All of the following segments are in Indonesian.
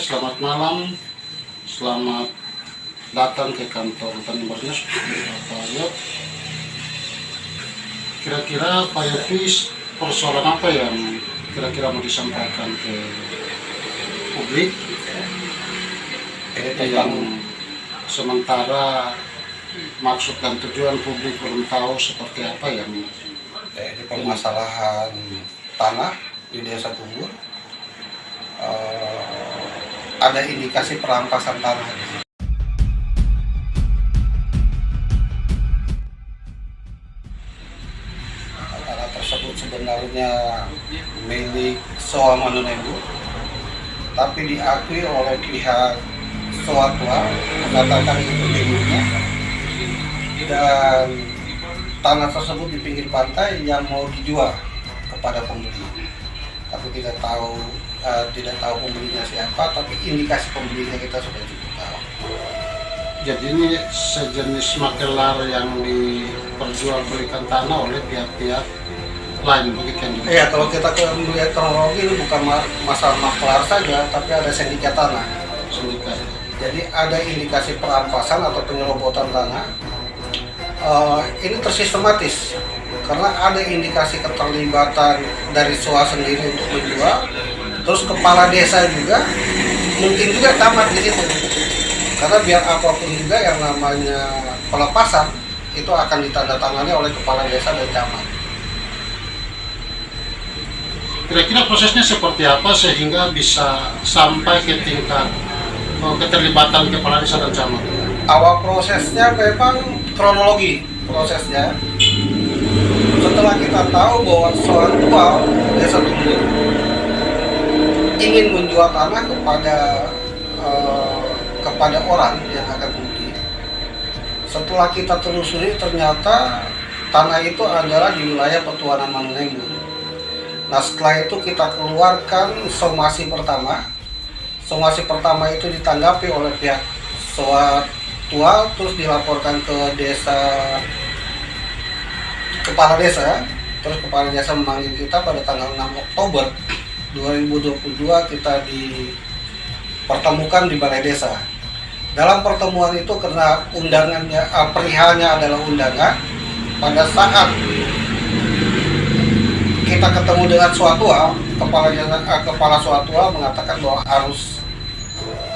selamat malam. Selamat datang ke kantor Tanimbar News, Pak Yop. Kira-kira Pak Yopi, persoalan apa yang kira-kira mau disampaikan ke publik? Yang sementara maksud dan tujuan publik belum tahu seperti apa yang di permasalahan tanah di Desa Tumbur. Ada indikasi perampasan tanah. Tanah tersebut sebenarnya milik Soa Manunembu, tapi diakui oleh pihak Soa Tua mengatakan itu miliknya, dan tanah tersebut di pinggir pantai yang mau dijual kepada pembeli, tapi tidak tahu pembelinya siapa, tapi indikasi pembelinya kita sudah cukup tahu. jadi ini sejenis makelar yang diperjualbelikan tanah oleh pihak-pihak lain, begitu kan? Iya, kalau kita melihat kronologi ini bukan masalah makelar saja, tapi ada sindikat tanah. Sindikat. Jadi ada indikasi perampasan atau penyerobotan tanah. Ini tersistematis karena ada indikasi keterlibatan dari SOA sendiri untuk menjual, terus kepala desa juga mungkin juga tamat di situ, karena biar apapun juga yang namanya pelepasan itu akan ditandatangani oleh kepala desa dan camat. Kira-kira prosesnya seperti apa sehingga bisa sampai ke tingkat keterlibatan kepala desa dan camat? Awal prosesnya memang kronologi prosesnya. Setelah kita tahu bahwa SOA Tua Desa Tumbur ingin menjual tanah kepada orang yang akan rugi. Setelah kita telusuri, ternyata tanah itu adalah di wilayah Petuanan Manunembu. Nah, setelah itu kita keluarkan somasi pertama. Somasi pertama itu ditanggapi oleh pihak SOA Tua, terus dilaporkan ke kepala desa. Terus kepala desa memanggil kita pada tanggal 6 Oktober 2022, kita dipertemukan di balai desa. Dalam pertemuan itu, karena undangannya, perihalnya adalah undangan, pada saat kita ketemu dengan SOA Tua, kepala SOA Tua mengatakan bahwa harus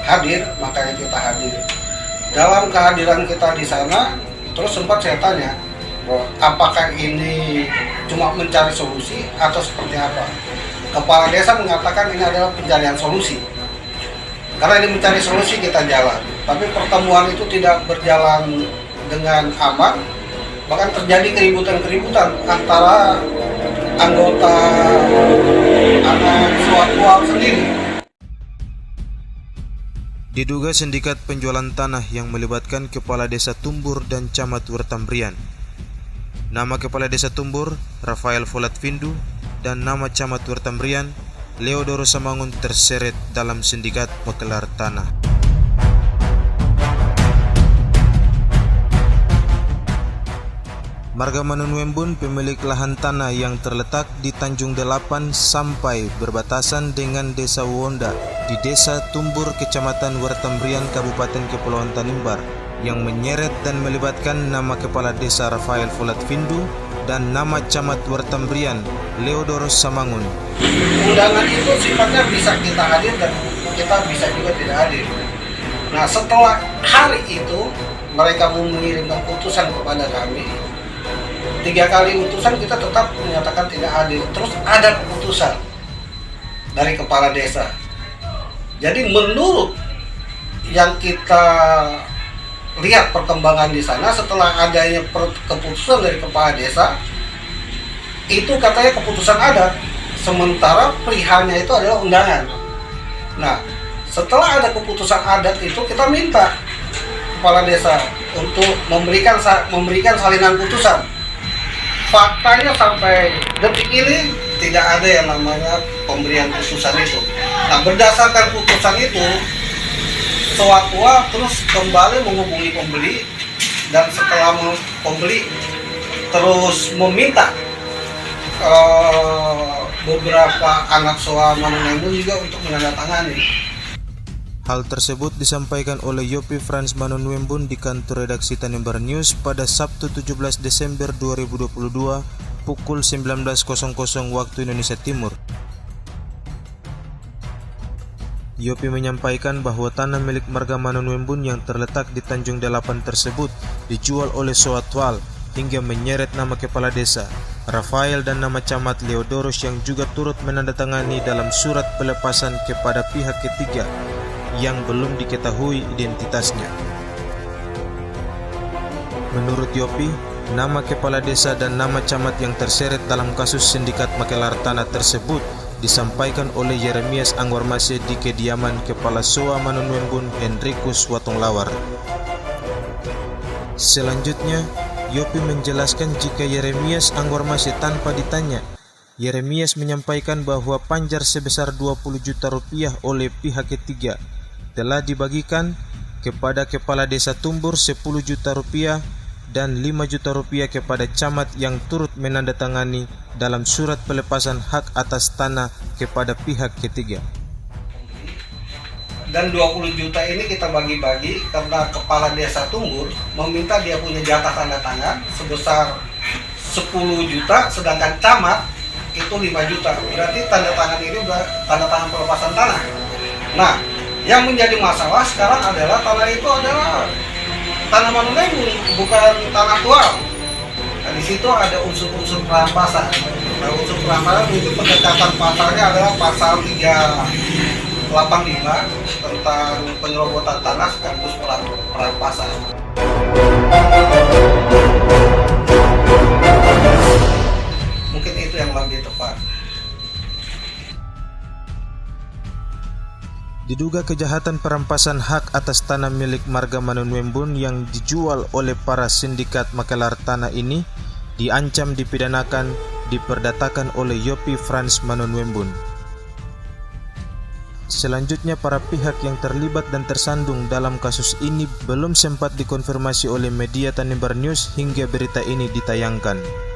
hadir, makanya kita hadir. Dalam kehadiran kita di sana, terus sempat saya tanya bahwa apakah ini cuma mencari solusi atau seperti apa. Kepala desa mengatakan ini adalah pencarian solusi. Karena ini mencari solusi, kita jalan. Tapi pertemuan itu tidak berjalan dengan aman. Bahkan terjadi keributan-keributan antara anggota anak SOA Tua sendiri. Diduga sindikat penjualan tanah yang melibatkan Kepala Desa Tumbur dan Camat Wertambrian. Nama Kepala Desa Tumbur, Rafael Folat Findu, dan nama Camat Wertambrian, Leodoro Samangun, terseret dalam sindikat makelar tanah. Marga Manunembu, pemilik lahan tanah yang terletak di Tanjung Delapan sampai berbatasan dengan Desa Wonda di Desa Tumbur, Kecamatan Wertambrian, Kabupaten Kepulauan Tanimbar, yang menyeret dan melibatkan nama Kepala Desa Rafael Folat Findu dan nama Camat Wertambrian, Leodoro Samangun. Undangan itu sifatnya bisa kita hadir dan kita bisa juga tidak hadir. Nah, setelah hari itu mereka mengirimkan utusan kepada kami. 3 kali utusan kita tetap menyatakan tidak hadir. Terus ada keputusan dari kepala desa. Jadi menurut yang kita lihat perkembangan di sana, setelah adanya keputusan dari kepala desa, itu katanya keputusan adat, sementara perihalnya itu adalah undangan. Nah, setelah ada keputusan adat itu, kita minta kepala desa untuk memberikan salinan putusan. Faktanya sampai detik ini tidak ada yang namanya pemberian putusan itu. Nah, berdasarkan putusan itu, SOA Tua terus kembali menghubungi pembeli, dan setelah pembeli terus meminta beberapa anak SOA Manunembu juga untuk menandatangani. Hal tersebut disampaikan oleh Yopi Frans Manonwembun di kantor redaksi Tanimbar News pada Sabtu 17 Desember 2022 pukul 19.00 waktu Indonesia Timur. Yopi menyampaikan bahwa tanah milik marga Manonwembun yang terletak di Tanjung Delapan tersebut dijual oleh Soatwal hingga menyeret nama kepala desa, Rafael, dan nama camat Leodorus yang juga turut menandatangani dalam surat pelepasan kepada pihak ketiga yang belum diketahui identitasnya. Menurut Yopi, nama kepala desa dan nama camat yang terseret dalam kasus sindikat makelar tanah tersebut disampaikan oleh Yeremias Angwarmase di kediaman Kepala SOA Manonwembun Henrikus Watonglawar. Selanjutnya, Yopi menjelaskan jika Yeremias Angwarmase tanpa ditanya, Yeremias menyampaikan bahwa panjar sebesar 20 juta rupiah oleh pihak ketiga telah dibagikan kepada Kepala Desa Tumbur 10 juta rupiah dan 5 juta rupiah kepada camat yang turut menandatangani dalam surat pelepasan hak atas tanah kepada pihak ketiga. Dan 20 juta ini kita bagi-bagi karena Kepala Desa Tumbur meminta dia punya jatah tanda tangan sebesar 10 juta, sedangkan camat itu 5 juta. Berarti tanda tangan ini tanda tangan pelepasan tanah. Nah, yang menjadi masalah sekarang adalah tanah itu adalah tanah Manonwembun, bukan tanah tual. Nah, di situ ada unsur-unsur perampasan. Nah, unsur perampasan itu pendekatan pasalnya adalah pasal 385 tentang penyerobotan tanah sekaligus perampasan. Mungkin itu yang lebih tepat. Diduga kejahatan perampasan hak atas tanah milik marga Manonwembun yang dijual oleh para sindikat makelar tanah ini diancam dipidanakan, diperdatakan oleh Yopi Frans Manonwembun. Selanjutnya, para pihak yang terlibat dan tersandung dalam kasus ini belum sempat dikonfirmasi oleh media Tanimbar News hingga berita ini ditayangkan.